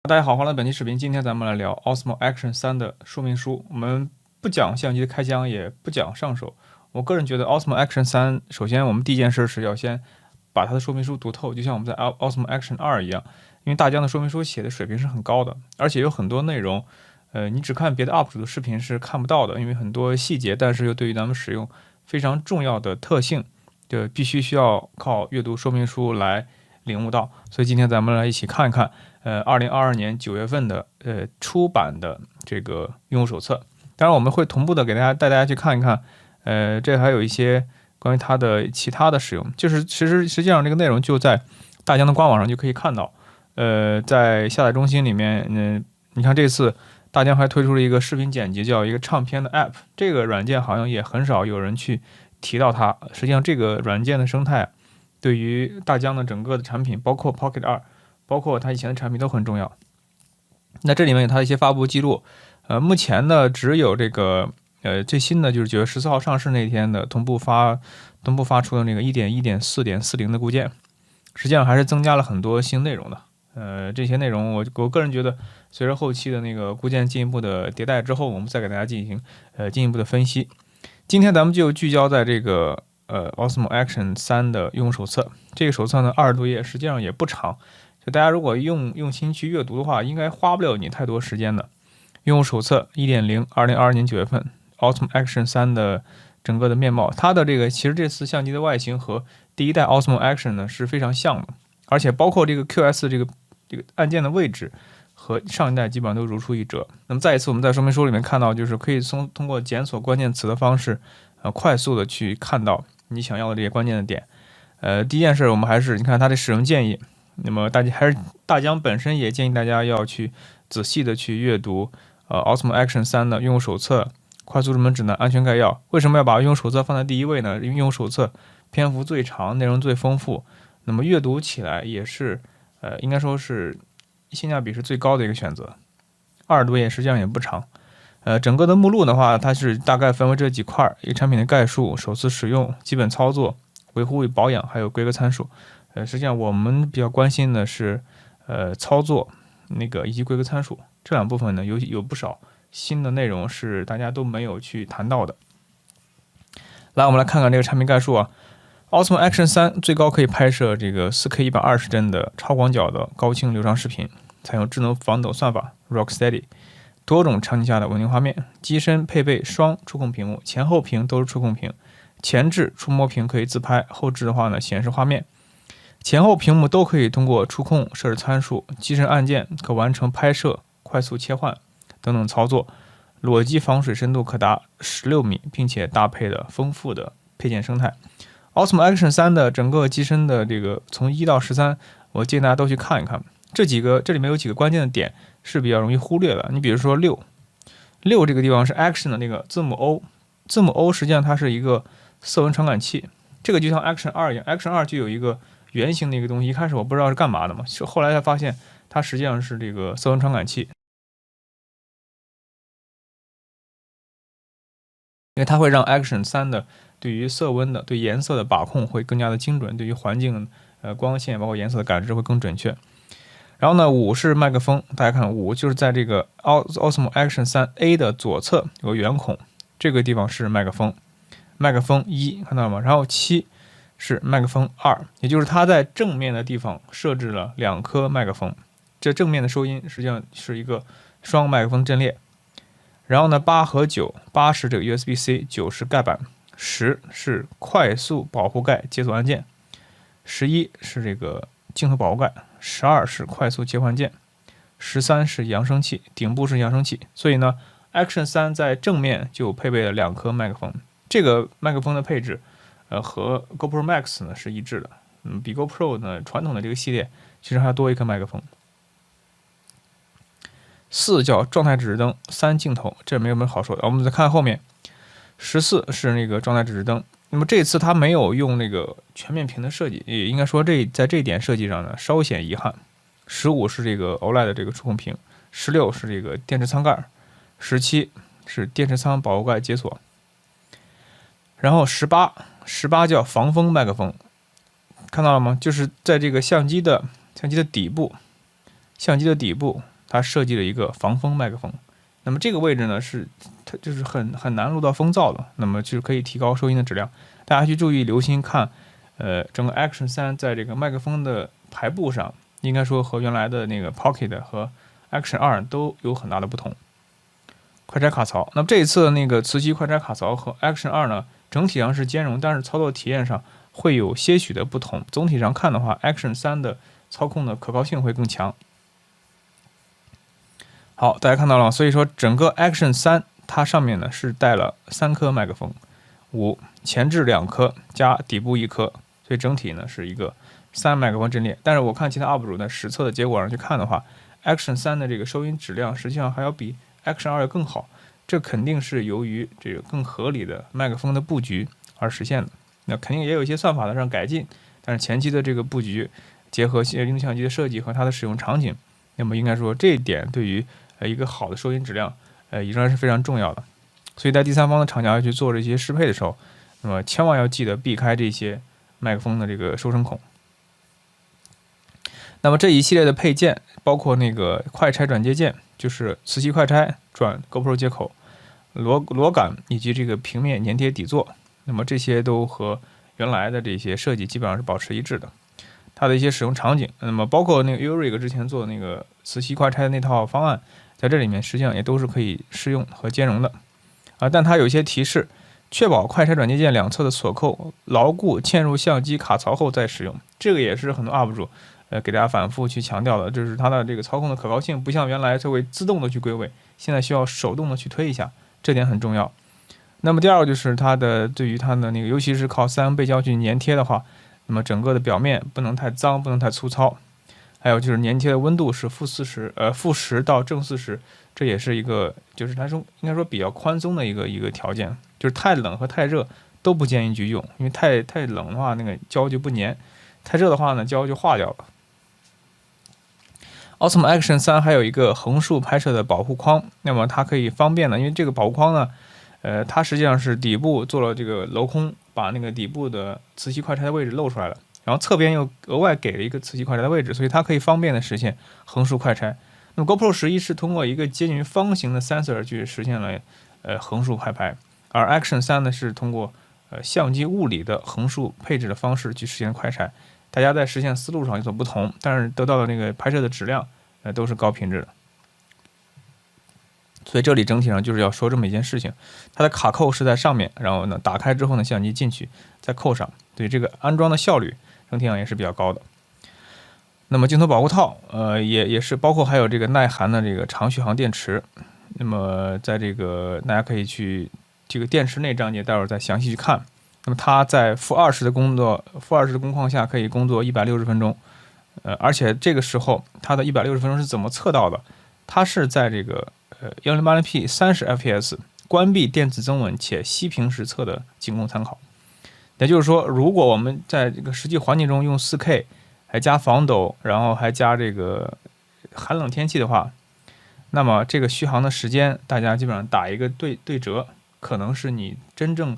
大家好，欢迎来本期视频。今天咱们来聊 Osmo Action 3的说明书。我们不讲相机的开箱，也不讲上手。我个人觉得 Osmo Action 3，首先我们第一件事是要先把它的说明书读透，就像我们在 Osmo Action 2一样。因为大疆的说明书写的水平是很高的，而且有很多内容，你只看别的 UP 主的视频是看不到的，因为很多细节，但是又对于咱们使用非常重要的特性，就必须需要靠阅读说明书来领悟到。所以今天咱们来一起看一看。2022年9月份的出版的这个用户手册，当然我们会同步的给带大家去看一看，这还有一些关于它的其他的使用，就是实际上这个内容就在大疆的官网上就可以看到，在下载中心里面，你看这次大疆还推出了一个视频剪辑，叫一个唱片的 App， 这个软件好像也很少有人去提到它，实际上这个软件的生态对于大疆的整个的产品，包括 Pocket 2。包括它以前的产品都很重要。那这里面有它的一些发布记录，目前呢只有这个最新的就是9月14号上市那天的同步发出的那个 1.1.4.40 的固件，实际上还是增加了很多新内容的。这些内容我个人觉得，随着后期的那个固件进一步的迭代之后，我们再给大家进行进一步的分析。今天咱们就聚焦在这个Osmo Action 3的用户手册。这个手册呢20多页，实际上也不长。就大家如果用心去阅读的话，应该花不了你太多时间的。用户手册 1.0 2022年9月份 Osmo Action 3的整个的面貌，它的这个其实这次相机的外形和第一代 Osmo Action 呢是非常像的，而且包括这个 QS 这个按键的位置和上一代基本上都如出一辙。那么再一次我们在说明书里面看到，就是可以通过检索关键词的方式，快速的去看到你想要的这些关键的点。第一件事我们还是你看它的使用建议。那么大疆本身也建议大家要去仔细的去阅读Osmo Action 3的用户手册、快速入门指南、安全概要。为什么要把用户手册放在第一位呢？因为用户手册篇幅最长，内容最丰富，那么阅读起来也是应该说是性价比是最高的一个选择。20多页实际上也不长。整个的目录的话，它是大概分为这几块：一个产品的概述、首次使用、基本操作、维护与保养，还有规格参数。实际上我们比较关心的是，操作以及规格参数这两部分呢，有不少新的内容是大家都没有去谈到的。来，我们来看看这个产品概述啊。Osmo Action 3最高可以拍摄这个 4K 120帧的超广角的高清流畅视频，采用智能防抖算法 Rocksteady， 多种场景下的稳定画面。机身配备双触控屏幕，前后屏都是触控屏，前置触摸屏可以自拍，后置的话呢显示画面。前后屏幕都可以通过触控设置参数，机身按键可完成拍摄、快速切换等等操作。裸机防水深度可达16米，并且搭配的丰富的配件生态。Osmo Action 3的整个机身的这个从1到13，我建议大家都去看一看。这里面有几个关键的点是比较容易忽略的。你比如说6这个地方是 Action 的那个字母 O， 字母 O 实际上它是一个色温传感器，这个就像 Action 2一样 ，Action 2就有一个圆形的一个东西，一开始我不知道是干嘛的嘛，后来才发现它实际上是这个色温传感器，因为它会让 Action 3的对于色温的、对颜色的把控会更加的精准，对于环境光线包括颜色的感知会更准确。然后呢，5是麦克风，大家看5就是在这个 Osmo Action 3A 的左侧有个圆孔，这个地方是麦克风1，看到了吗？然后7是麦克风2，也就是它在正面的地方设置了2颗麦克风，这正面的收音实际上是一个双麦克风阵列。然后呢，8和9，8是这个 USB-C， 9是盖板，10是快速保护盖解锁按键，11是这个镜头保护盖，12是快速切换键，13是扬声器，顶部是扬声器。所以呢 ，Action 3在正面就配备了2颗麦克风，这个麦克风的配置和 GoPro Max 呢是一致的，比 GoPro 呢传统的这个系列其实还多一颗麦克风。4叫状态指示灯，3镜头，这没有什么好说的。我们再看后面，14是那个状态指示灯。那么这次它没有用那个全面屏的设计，也应该说在这一点设计上呢稍显遗憾。15是这个 OLED 的这个触控屏，16是这个电池舱盖，17是电池舱保护盖解锁。然后18叫防风麦克风，看到了吗？就是在这个相机的底部，它设计了一个防风麦克风。那么这个位置呢，是它就是很难录到风噪的，那么就是可以提高收音的质量。大家去注意留心看，整个 Action 3在这个麦克风的排布上，应该说和原来的那个 Pocket 和 Action 2都有很大的不同。快拆卡槽，那么这一次那个磁吸快拆卡槽和 Action 2呢，整体上是兼容，但是操作体验上会有些许的不同。总体上看的话 ，Action 3的操控的可靠性会更强。好，大家看到了，所以说整个 Action 3它上面呢是带了3颗麦克风，5前置2颗加底部1颗，所以整体呢是一个3麦克风阵列。但是我看其他 UP 主在实测的结果上去看的话 ，Action 3的这个收音质量实际上还要比 Action 2要更好，这肯定是由于这个更合理的麦克风的布局而实现的。那肯定也有一些算法的上改进，但是前期的这个布局结合运动相机的设计和它的使用场景，那么应该说这一点对于一个好的收音质量，仍然是非常重要的。所以在第三方的厂家要去做这些适配的时候，那么千万要记得避开这些麦克风的这个收声孔。那么这一系列的配件，包括那个快拆转接件，就是磁吸快拆转 GoPro 接口、螺杆以及这个平面粘贴底座，那么这些都和原来的这些设计基本上是保持一致的。它的一些使用场景，那么包括那个 Urig 之前做的那个磁吸快拆的那套方案，在这里面实际上也都是可以适用和兼容的但它有一些提示，确保快拆转接件两侧的锁扣牢固嵌入相机卡槽后再使用。这个也是很多 UP 主给大家反复去强调的，就是它的这个操控的可靠性不像原来它会自动的去归位，现在需要手动的去推一下，这点很重要。那么第二个就是它的对于它的那个，尤其是靠3M背胶去粘贴的话，那么整个的表面不能太脏，不能太粗糙。还有就是粘贴的温度是-10到正40，这也是一个就是它说应该说比较宽松的一个条件，就是太冷和太热都不建议去用，因为太冷的话那个胶就不粘，太热的话呢胶就化掉了。Osmo Action 3还有一个横竖拍摄的保护框，那么它可以方便的，因为这个保护框呢，它实际上是底部做了这个镂空，把那个底部的磁吸快拆的位置露出来了。然后侧边又额外给了一个磁吸快拆的位置，所以它可以方便的实现横竖快拆。那么 GoPro 11是通过一个接近于方形的 sensor 去实现了横竖快拍，而 Action 3呢是通过相机物理的横竖配置的方式去实现快拆。大家在实现思路上有所不同，但是得到的那个拍摄的质量都是高品质的。所以这里整体上就是要说这么一件事情，它的卡扣是在上面，然后呢打开之后呢相机进去再扣上，对这个安装的效率整体上也是比较高的。那么镜头保护套，也是包括还有这个耐寒的这个长续航电池。那么在这个大家可以去这个电池内章节，待会儿再详细去看。那么它在-20的工况下可以工作160分钟，而且这个时候它的160分钟是怎么测到的？它是在这个1080p 30fps 关闭电子增稳且熄屏时测的，仅供参考。也就是说，如果我们在这个实际环境中用 4K 还加防抖，然后还加这个寒冷天气的话，那么这个续航的时间大家基本上打一个对折，可能是你真正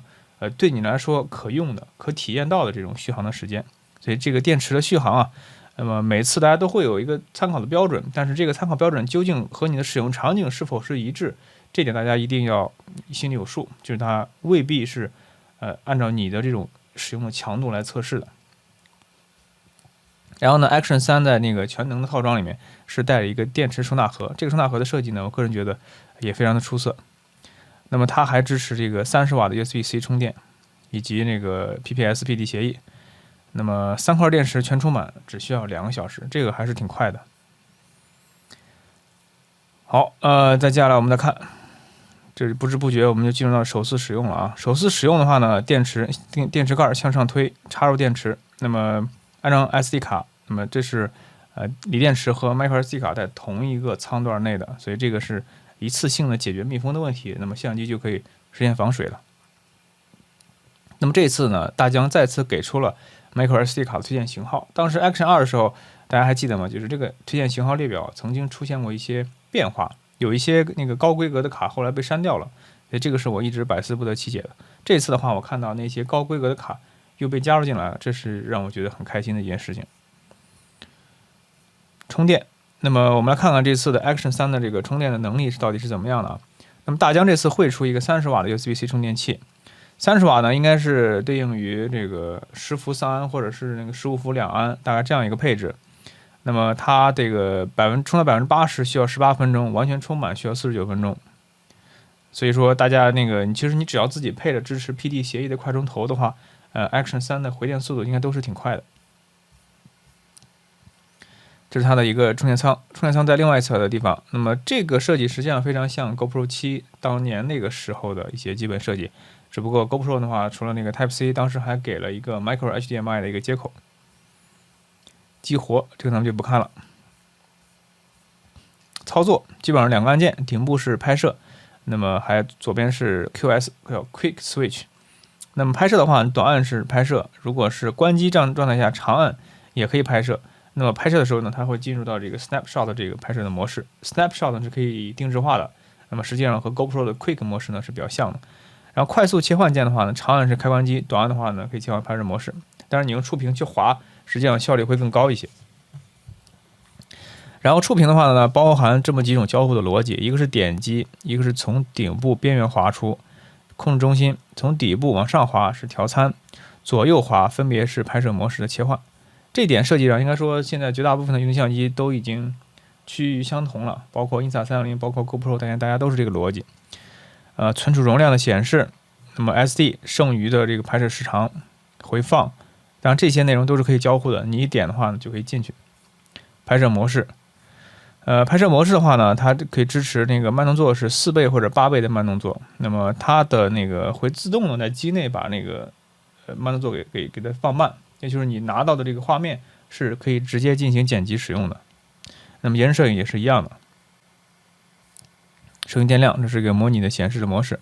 对你来说可用的、可体验到的这种续航的时间。所以这个电池的续航啊，那么每次大家都会有一个参考的标准，但是这个参考标准究竟和你的使用场景是否是一致，这点大家一定要心里有数，就是它未必是按照你的这种使用的强度来测试的。然后呢 ，Action 3在那个全能的套装里面是带了一个电池收纳盒，这个收纳盒的设计呢，我个人觉得也非常的出色。那么它还支持这个30瓦的 USB-C 充电，以及那个 PPS-PD 协议。那么3块电池全充满只需要2个小时，这个还是挺快的。好，再接下来我们再看，这不知不觉我们就进入到首次使用了啊。首次使用的话呢，电池盖向上推，插入电池，那么安装 SD 卡，那么这是锂电池和 microSD 卡在同一个舱段内的，所以这个是一次性的解决密封的问题，那么相机就可以实现防水了。那么这次呢，大疆再次给出了 microSD 卡的推荐型号。当时 Action 2的时候，大家还记得吗？就是这个推荐型号列表曾经出现过一些变化，有一些那个高规格的卡后来被删掉了，所以这个是我一直百思不得其解的。这次的话，我看到那些高规格的卡又被加入进来了，这是让我觉得很开心的一件事情。充电，那么我们来看看这次的 Action 3的这个充电的能力到底是怎么样的啊？那么大疆这次会出一个30瓦的 USB-C 充电器，30瓦呢应该是对应于这个10伏3安或者是那个15伏2安，大概这样一个配置。那么它这个充到80%需要18分钟，完全充满需要49分钟。所以说大家那个其实你只要自己配着支持 PD 协议的快充头的话，Action 3的回电速度应该都是挺快的。这是它的一个充电仓，充电仓在另外一侧的地方。那么这个设计实际上非常像 GoPro 7当年那个时候的一些基本设计，只不过 GoPro 的话，除了那个 Type C， 当时还给了一个 Micro HDMI 的一个接口，激活这个咱们就不看了。操作基本上2个按键，顶部是拍摄，那么还左边是 QS 叫 Quick Switch。那么拍摄的话，短按是拍摄，如果是关机状态下长按也可以拍摄。那么拍摄的时候呢，它会进入到这个 Snapshot 这个拍摄的模式。Snapshot 呢是可以定制化的，那么实际上和 GoPro 的 Quick 模式呢是比较像的。然后快速切换键的话呢，长按是开关机，短按的话呢可以切换拍摄模式。但是你用触屏去滑，实际上效率会更高一些。然后触屏的话呢，包含这么几种交互的逻辑，一个是点击，一个是从顶部边缘滑出，控制中心从底部往上滑是调参，左右滑分别是拍摄模式的切换。这点设计上应该说现在绝大部分的运动相机都已经趋于相同了，包括 Insta360， 包括 GoPro， 大家都是这个逻辑。存储容量的显示，那么 SD 剩余的这个拍摄时长、回放，当然这些内容都是可以交互的，你一点的话呢就可以进去。拍摄模式，拍摄模式的话呢，它可以支持那个慢动作是4倍或者8倍的慢动作，那么它的那个会自动的在机内把那个慢动作给它放慢，也就是你拿到的这个画面是可以直接进行剪辑使用的。那么延时摄影也是一样的，摄影电量这是一个模拟的显示的模式。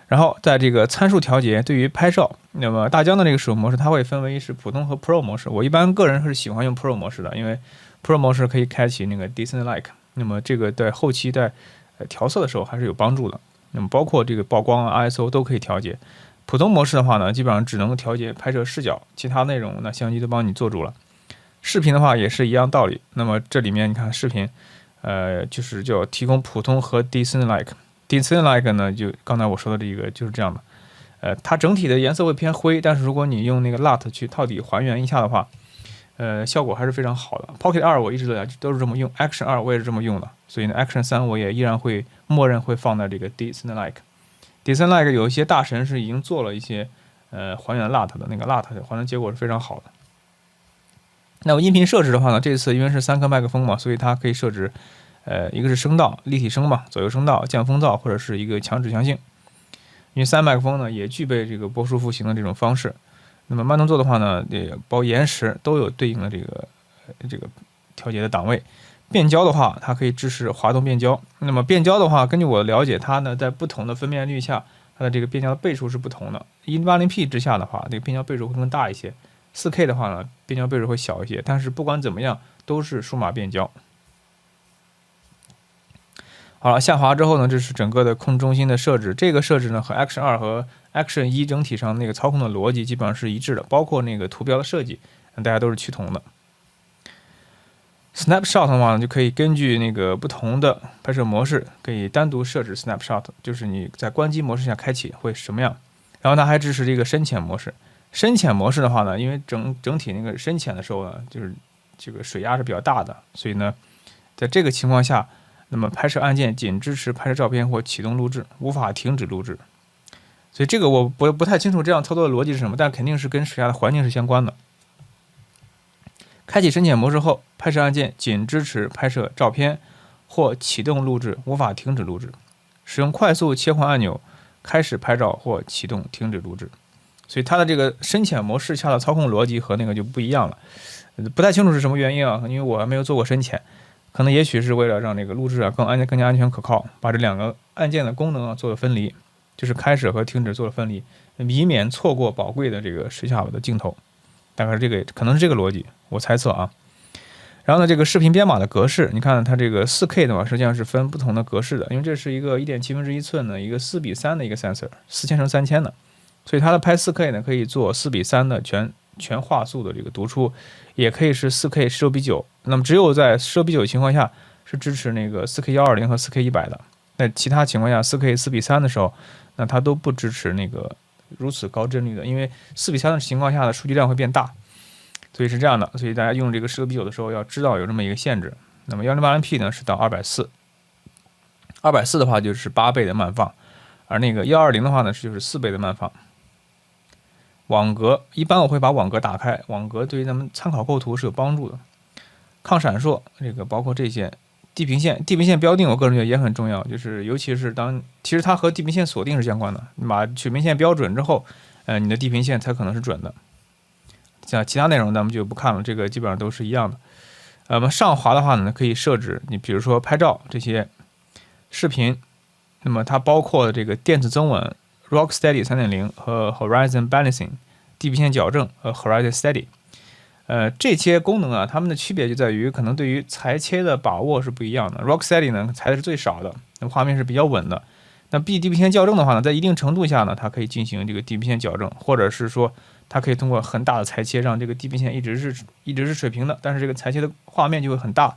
然后在这个参数调节，对于拍照，那么大疆的这个使用模式它会分为是普通和 Pro 模式。我一般个人是喜欢用 Pro 模式的，因为 Pro 模式可以开启那个 Disney Like， 那么这个在后期在调色的时候还是有帮助的。那么包括这个曝光啊、ISO 都可以调节。普通模式的话呢，基本上只能调节拍摄视角，其他内容呢相机都帮你做主了。视频的话也是一样道理。那么这里面你看视频，就是就提供普通和 Disney Like。Disney Like 呢，就刚才我说的这个就是这样的。它整体的颜色会偏灰，但是如果你用那个 LUT 去套底还原一下的话，效果还是非常好的。Pocket 2我一直都是这么用 ，Action 2我也是这么用的，所以呢 Action 3我也依然会默认会放在这个 Disney Like。Disney Like 有一些大神是已经做了一些还原 LUT 的，那个 LUT 还原结果是非常好的。那么音频设置的话呢，这次因为是3颗麦克风嘛，所以它可以设置一个是声道立体声嘛，左右声道、降风噪或者是一个强指向性。因为3麦克风呢也具备这个波束复形的这种方式。那么慢动作的话呢，包括延时都有对应的这个调节的档位。变焦的话，它可以支持滑动变焦。那么变焦的话，根据我的了解，它呢在不同的分辨率下，它的这个变焦的倍数是不同的。1080p 之下的话，这个变焦倍数会更大一些。4K 的话呢，变焦倍数会小一些。但是不管怎么样，都是数码变焦。好了，下滑之后呢，这是整个的控制中心的设置。这个设置呢和 Action 2和 Action 1整体上那个操控的逻辑基本上是一致的，包括那个图标的设计，大家都是趋同的。Snapshot 的话呢，就可以根据那个不同的拍摄模式，可以单独设置 Snapshot， 就是你在关机模式下开启会什么样。然后它还支持这个深浅模式。深浅模式的话呢，因为整体那个深浅的时候呢，就是这个水压是比较大的，所以呢，在这个情况下，那么拍摄按键仅支持拍摄照片或启动录制，无法停止录制。所以这个我不太清楚这样操作的逻辑是什么，但肯定是跟水下的环境是相关的。开启深浅模式后，拍摄按键仅支持拍摄照片或启动录制，无法停止录制。使用快速切换按钮开始拍照或启动停止录制。所以它的这个深浅模式下的操控逻辑和那个就不一样了，不太清楚是什么原因啊？因为我还没有做过深浅，可能也许是为了让这个录制啊更加安全可靠，把这2个按键的功能啊做了分离，就是开始和停止做了分离，以免错过宝贵的这个水下的镜头。大概是这个，可能是这个逻辑，我猜测啊。然后呢，这个视频编码的格式，你看它这个4K 的嘛，实际上是分不同的格式的，因为这是一个1.7寸的一个4:3的一个 sensor，4000×3000的，所以它的拍4K 呢可以做4:3的全画素的这个读出，也可以是 4K 16:9。那么只有在16:9的情况下是支持那个 4K120 和 4K100的，在其他情况下 4K 4:3的时候，那它都不支持那个如此高帧率的，因为4:3的情况下的数据量会变大，所以是这样的。所以大家用这个16:9的时候要知道有这么一个限制。那么 1080p 呢是到240，240的话就是8倍的慢放，而那个120的话呢就是4倍的慢放。网格一般我会把网格打开，网格对于咱们参考构图是有帮助的。抗闪烁，这个包括这些地平线标定，我个人觉得也很重要，就是尤其是其实它和地平线锁定是相关的，你把水平线标准之后，你的地平线才可能是准的。像其他内容咱们就不看了，这个基本上都是一样的。上滑的话呢，可以设置你比如说拍照这些视频，那么它包括这个电子增稳、Rocksteady 3.0 和 Horizon Balancing 地平线矫正和 Horizon Steady。这些功能啊，它们的区别就在于可能对于裁切的把握是不一样的。Rocksteady 呢裁的是最少的，那画面是比较稳的。那地平线校正的话呢，在一定程度下呢，它可以进行这个地平线矫正，或者是说它可以通过很大的裁切让这个地平线一直是水平的，但是这个裁切的画面就会很大。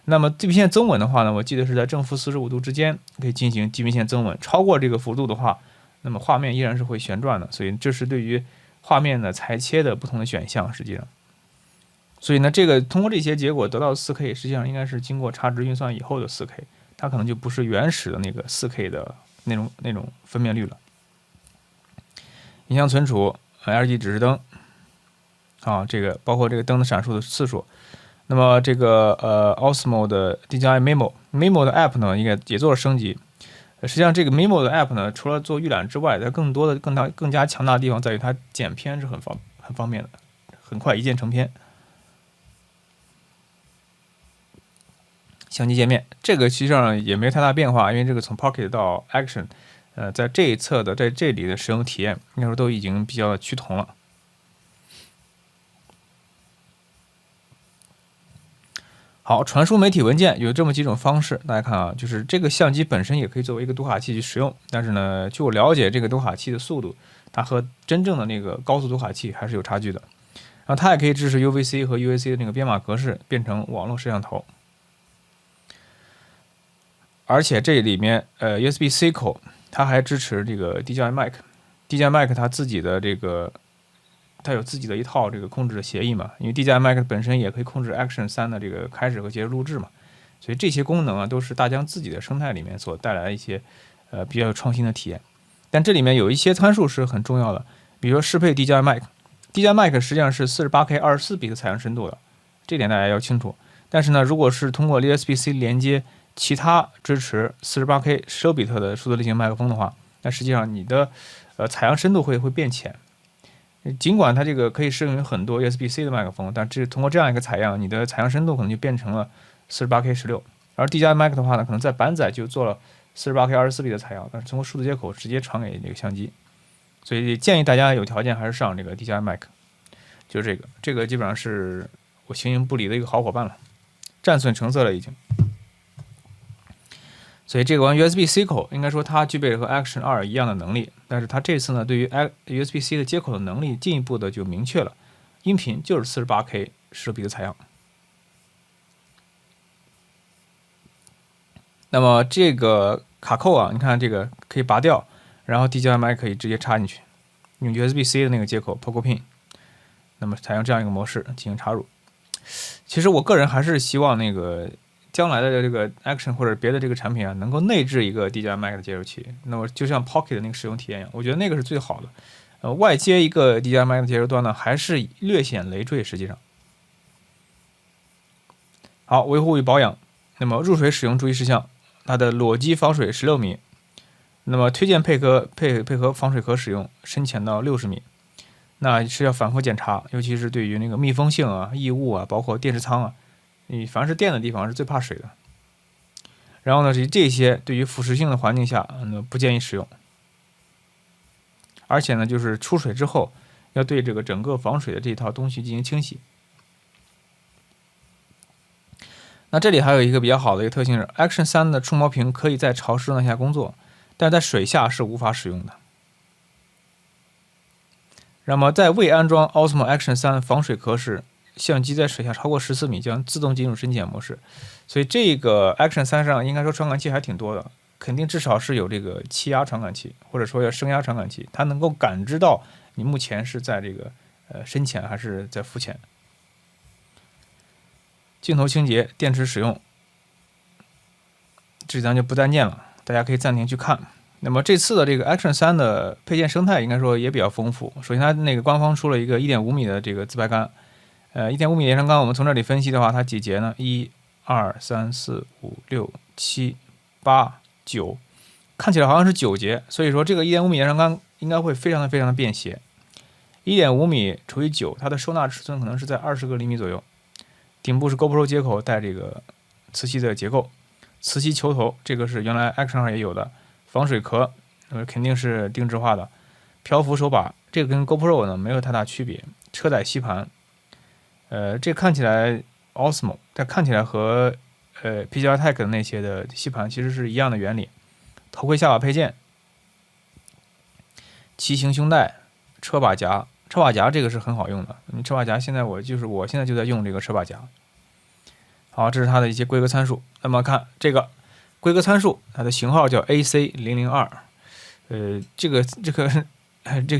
那么地平线增稳的话呢，我记得是在正负45度之间可以进行地平线增稳，超过这个幅度的话，那么画面依然是会旋转的。所以这是对于画面的裁切的不同的选项，实际上。所以呢，这个通过这些结果得到的 4K， 实际上应该是经过差值运算以后的 4K， 它可能就不是原始的那个 4K 的那种分辨率了。影像存储 ，LED 指示灯，这个包括这个灯的闪烁的次数。那么这个Osmo 的 DJI Mimo 的 App 呢，应该也做了升级。实际上这个 Mimo 的 App 呢，除了做预览之外，它更加强大的地方在于它剪片是很方便的，很快一键成片。相机界面这个实际上也没太大变化，因为这个从 Pocket 到 Action，在这一侧的在这里的使用体验，应该说都已经比较趋同了。好，传输媒体文件有这么几种方式，大家看啊，就是这个相机本身也可以作为一个读卡器去使用，但是呢，据我了解，这个读卡器的速度，它和真正的那个高速读卡器还是有差距的。然后它也可以支持 UVC 和 UAC 的那个编码格式，变成网络摄像头。而且这里面USB-C 口，它还支持这个 DJI Mic。DJI Mic 它自己的它有自己的一套这个控制的协议嘛，因为 DJI Mic 本身也可以控制 Action 3的这个开始和结束录制嘛，所以这些功能啊都是大疆自己的生态里面所带来的一些比较有创新的体验。但这里面有一些参数是很重要的，比如说适配 DJI Mic。DJI Mic 实际上是 48K 24比的采样深度的，这点大家要清楚。但是呢，如果是通过 USB-C 连接其他支持 48K 16比特的数字类型麦克风的话，那实际上你的采样深度会变浅。尽管它这个可以适用于很多 USB-C 的麦克风，但通过这样一个采样，你的采样深度可能就变成了 48K 16。而 DJI Mic 的话呢，可能在板载就做了 48K 24比的采样，但是通过数字接口直接传给这个相机。所以建议大家有条件还是上这个 DJI Mic， 就这个基本上是我形影不离的一个好伙伴了，战损成色了已经。所以这个玩 USB-C 口，应该说它具备和 Action 2一样的能力，但是它这次呢，对于 USB-C 的接口的能力进一步的就明确了，音频就是 48K 16比的采样。那么这个卡扣啊，你看这个可以拔掉，然后 DJI Mic 可以直接插进去，用 USB-C 的那个接口 Poco Pin， 那么采用这样一个模式进行插入。其实我个人还是希望那个将来的这个 Action 或者别的这个产品啊，能够内置一个 DJI Mic 的接收器，那么就像 Pocket 的那个使用体验一样，我觉得那个是最好的。外接一个 DJI Mic 的接收端呢，还是略显累赘，实际上。好，维护与保养，那么入水使用注意事项，它的裸机防水16米，那么推荐配合防水壳使用，深潜到60米。那是要反复检查，尤其是对于那个密封性啊、异物啊，包括电池仓啊，你凡是电的地方是最怕水的。然后呢，这些对于腐蚀性的环境下，不建议使用。而且呢，就是出水之后，要对这个整个防水的这一套东西进行清洗。那这里还有一个比较好的一个特性是 ，Action 3的触摸屏可以在潮湿状态下工作，但在水下是无法使用的。那么在未安装 Osmo Action 3防水壳时，相机在水下超过14米将自动进入深潜模式。所以这个 Action 3上应该说传感器还挺多的，肯定至少是有这个气压传感器，或者说叫声压传感器，它能够感知到你目前是在这个深潜还是在浮潜。镜头清洁、电池使用，这咱就不再念了，大家可以暂停去看。那么这次的这个 Action 3的配件生态应该说也比较丰富。首先，它那个官方出了一个 1.5 米的这个自拍杆，1.5米延长杆，我们从这里分析的话，它几节呢？1、2、3、4、5、6、7、8、9，看起来好像是9节，所以说这个 1.5 米延长杆应该会非常的便携。1.5 米除以9，它的收纳尺寸可能是在20个厘米左右。顶部是 GoPro 接口带这个磁吸的结构，磁吸球头，这个是原来 Action 2也有的。防水壳，肯定是定制化的。漂浮手把，这个跟 GoPro 呢没有太大区别。车载吸盘，这看起来 Osmo， 但看起来和PGR Tech 的那些的吸盘其实是一样的原理。头盔下巴配件，骑行胸带，车把夹，车把夹这个是很好用的。车把夹现在我现在就在用这个车把夹。好，这是它的一些规格参数。那么看这个。规格参数，它的型号叫 AC002，这个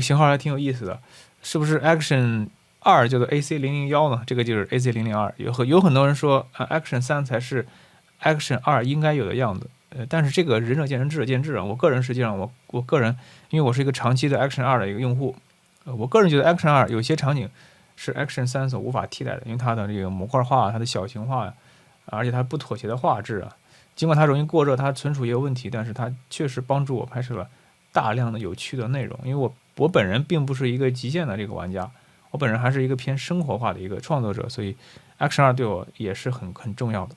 型号还挺有意思的，是不是 Action 2叫做 AC001呢？这个就是 AC002。有很多人说Action 3才是 Action 2应该有的样子，但是这个仁者见仁，智者见智啊。我个人实际上我个人，因为我是一个长期的 Action 2的一个用户，我个人觉得 Action 2有些场景是 Action 3所无法替代的，因为它的这个模块化、它的小型化，而且它不妥协的画质啊。尽管它容易过热，它存储也有问题，但是它确实帮助我拍摄了大量的有趣的内容。因为我本人并不是一个极限的这个玩家，我本人还是一个偏生活化的一个创作者，所以 Action 2对我也是很重要的。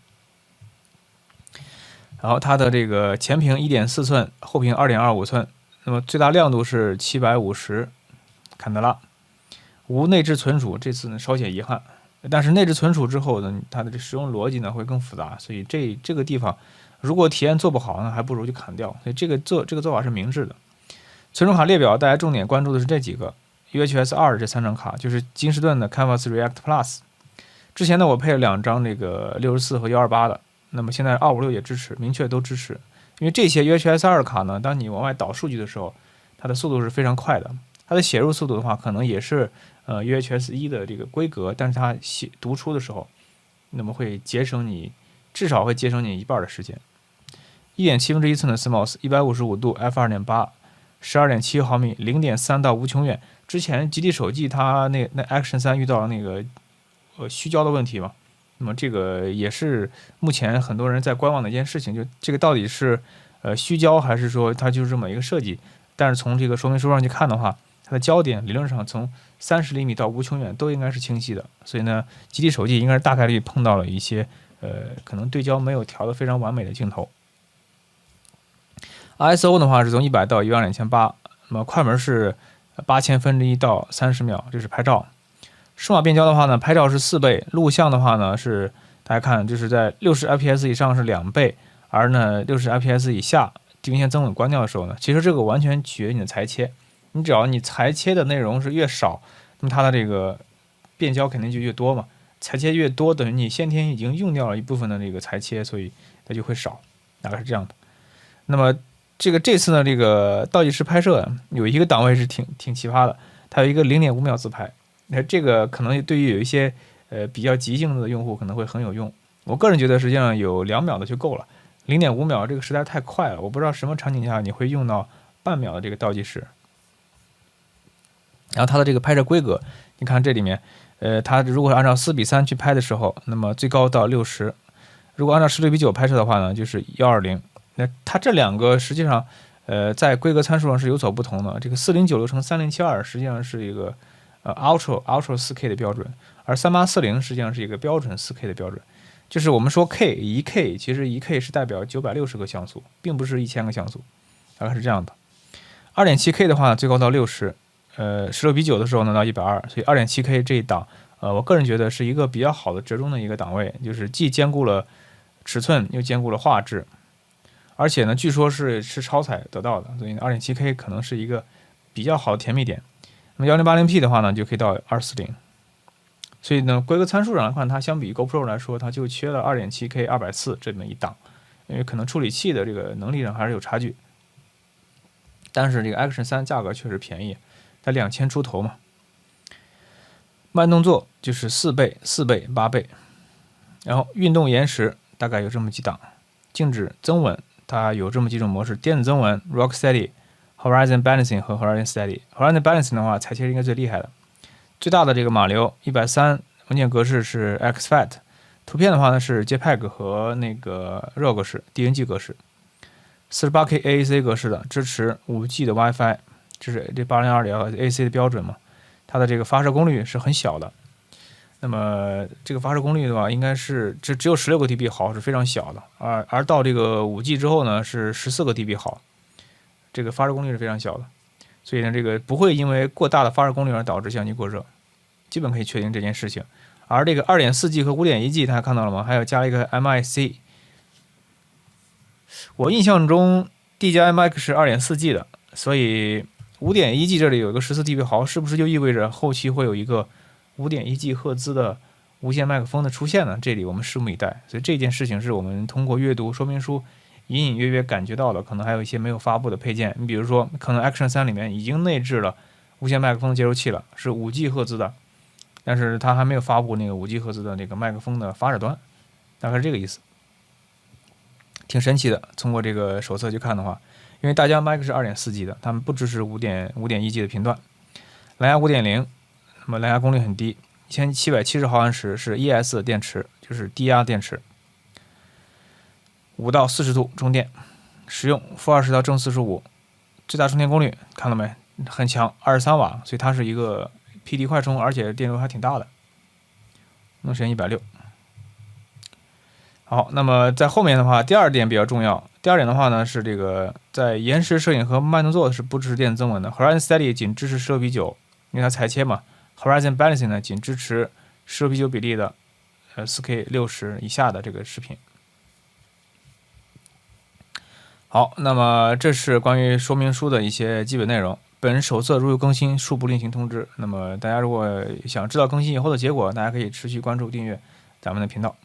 然后它的这个前屏 1.4 寸，后屏 2.25 寸，那么最大亮度是750坎德拉，无内置存储，这次呢稍显遗憾。但是内置存储之后呢，它的这使用逻辑呢会更复杂，所以这个地方如果体验做不好呢，还不如就砍掉。所以这个做法是明智的。存储卡列表，大家重点关注的是这几个 UHS 2这3张卡，就是金士顿的 Canvas React Plus。之前呢我配了2张这个64和128的，那么现在256也支持，明确都支持。因为这些 UHS 2卡呢，当你往外导数据的时候，它的速度是非常快的。它的写入速度的话，可能也是UHS 1的这个规格，但是它读出的时候，那么会至少会节省你一半的时间。1.7寸的 CMOS，155度 f2.8，12.7毫米，0.3到无穷远。之前极地手记它那 Action 3遇到了那个虚焦的问题嘛，那么这个也是目前很多人在观望的一件事情，就这个到底是虚焦还是说它就是这么一个设计？但是从这个说明书上去看的话，它的焦点理论上从30厘米到无穷远都应该是清晰的，所以呢，极地手记应该是大概率碰到了一些可能对焦没有调得非常完美的镜头。ISO 的话是从100到12800，那么快门是8000分之一到30秒，这是拍照。数码变焦的话呢，拍照是4倍，录像的话呢是大家看就是在60 fps 以上是2倍，而呢60 fps 以下地平线增稳关掉的时候呢，其实这个完全取决于你的裁切。你只要你裁切的内容是越少，那么它的这个变焦肯定就越多嘛。裁切越多，等于你先天已经用掉了一部分的这个裁切，所以它就会少，大概是这样的。那么这次呢，这个倒计时拍摄有一个档位是挺奇葩的，它有一个0.5秒自拍，这个可能对于有一些比较急性子的用户可能会很有用。我个人觉得实际上有2秒的就够了，0.5秒这个实在太快了，我不知道什么场景下你会用到半秒的这个倒计时。然后它的这个拍摄规格，你看这里面，它如果按照4:3去拍的时候，那么最高到60；如果按照16:9拍摄的话呢，就是120。那它这两个实际上，在规格参数上是有所不同的。这个4096×3072实际上是一个Ultra 4K 的标准，而3840实际上是一个标准4K 的标准。就是我们说 1K， 其实1K 是代表960个像素，并不是1000个像素，大概是这样的。2.7K 的话最高到60，16:9的时候呢到120，所以2.7K 这一档，我个人觉得是一个比较好的折中的一个档位，就是既兼顾了尺寸，又兼顾了画质，而且呢，据说是超采得到的，所以2.7K 可能是一个比较好的甜蜜点。那么 1080P 的话呢，就可以到240。所以呢，规格参数上来看，它相比 GoPro 来说，它就缺了 2.7K 240这么一档，因为可能处理器的这个能力上还是有差距。但是这个 Action 3价格确实便宜，才2000出头嘛。慢动作就是4倍、4倍、8倍，然后运动延时大概有这么几档，静止增稳它有这么几种模式：电子增稳 Rock Steady、Horizon Balancing 和 Horizon Steady。Horizon Balancing 的话，裁切应该最厉害的。最大的这个码流130，文件格式是 exFAT， 图片的话呢是 JPEG 和那个 RAW 格式、DNG 格式，48K AAC 格式的，支持 5G 的 WiFi， 这是这802 AAC 的标准嘛。它的这个发射功率是很小的，那么这个发射功率的话，应该是只有16个 dB 毫，是非常小的，而到这个5G 之后呢，是14个 dB 毫，这个发射功率是非常小的，所以呢，这个不会因为过大的发射功率而导致相机过热，基本可以确定这件事情。而这个 2.4G 和 5.1G 大家看到了吗？还有加了一个 MIC， 我印象中 DJI-Mic 是 2.4G 的，所以 5.1G 这里有一个14 dB 毫，是不是就意味着后期会有一个 5.1G 赫兹的无线麦克风的出现呢？这里我们拭目以待。所以这件事情是我们通过阅读说明书隐隐约约感觉到的，可能还有一些没有发布的配件。你比如说，可能 Action 3里面已经内置了无线麦克风的接收器了，是 5G 赫兹的，但是它还没有发布那个 5G 赫兹的那个麦克风的发射端，大概是这个意思。挺神奇的，通过这个手册去看的话，因为大疆 Mic 是 2.4G 的，他们不支持 5.1G 的频段。蓝牙 5.0， 那么蓝牙功率很低，1770毫安时是 ES 电池，就是低压电池，5到40度充电，使用负20到正45，最大充电功率看到没？很强，23瓦，所以它是一个 PD 快充，而且电流还挺大的，能实现160。好，那么在后面的话，第二点比较重要。第二点的话呢，是这个在延时摄影和慢动作是不支持电子增稳的。Horizon Steady 仅支持16:9，因为它裁切嘛。Horizon Balancing 呢，仅支持16:9比例的4K 60以下的这个视频。好，那么这是关于说明书的一些基本内容。本手册如有更新，恕不另行通知。那么大家如果想知道更新以后的结果，大家可以持续关注订阅咱们的频道。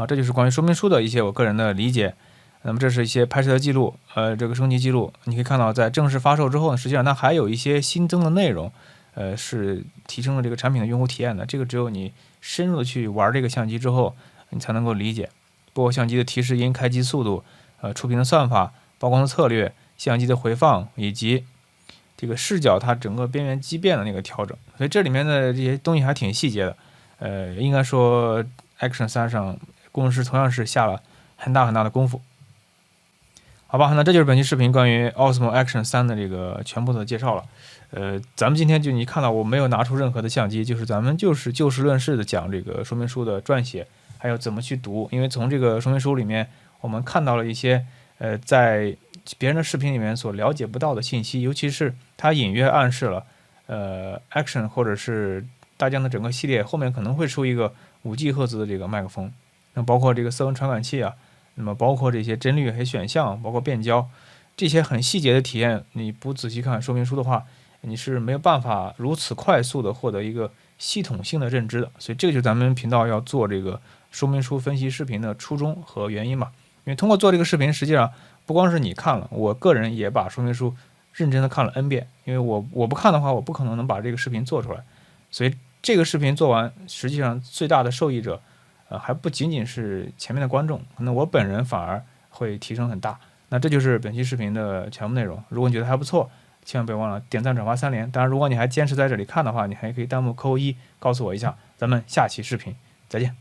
这就是关于说明书的一些我个人的理解。那么这是一些拍摄的记录，这个升级记录，你可以看到在正式发售之后呢，实际上它还有一些新增的内容，是提升了这个产品的用户体验的。这个只有你深入的去玩这个相机之后，你才能够理解。包括相机的提示音、开机速度，触屏的算法、曝光的策略、相机的回放以及这个视角它整个边缘畸变的那个调整。所以这里面的这些东西还挺细节的。应该说 Action 3上工程师同样是下了很大的功夫。好吧，那这就是本期视频关于 Osmo Action 3的这个全部的介绍了。咱们今天就你看到我没有拿出任何的相机，就是咱们就是就事论事的讲这个说明书的撰写，还有怎么去读。因为从这个说明书里面，我们看到了一些在别人的视频里面所了解不到的信息，尤其是它隐约暗示了Action 或者是大疆的整个系列后面可能会出一个5G 赫兹的这个麦克风，那包括这个色温传感器啊。那么包括这些帧率和选项，包括变焦，这些很细节的体验，你不仔细看说明书的话，你是没有办法如此快速的获得一个系统性的认知的。所以这个就是咱们频道要做这个说明书分析视频的初衷和原因嘛。因为通过做这个视频，实际上不光是你看了，我个人也把说明书认真的看了 N 遍，因为我不看的话，我不可能把这个视频做出来。所以这个视频做完，实际上最大的受益者还不仅仅是前面的观众，可能我本人反而会提升很大。那这就是本期视频的全部内容。如果你觉得还不错，千万别忘了点赞、转发3连。当然，如果你还坚持在这里看的话，你还可以弹幕扣1告诉我一下。咱们下期视频再见。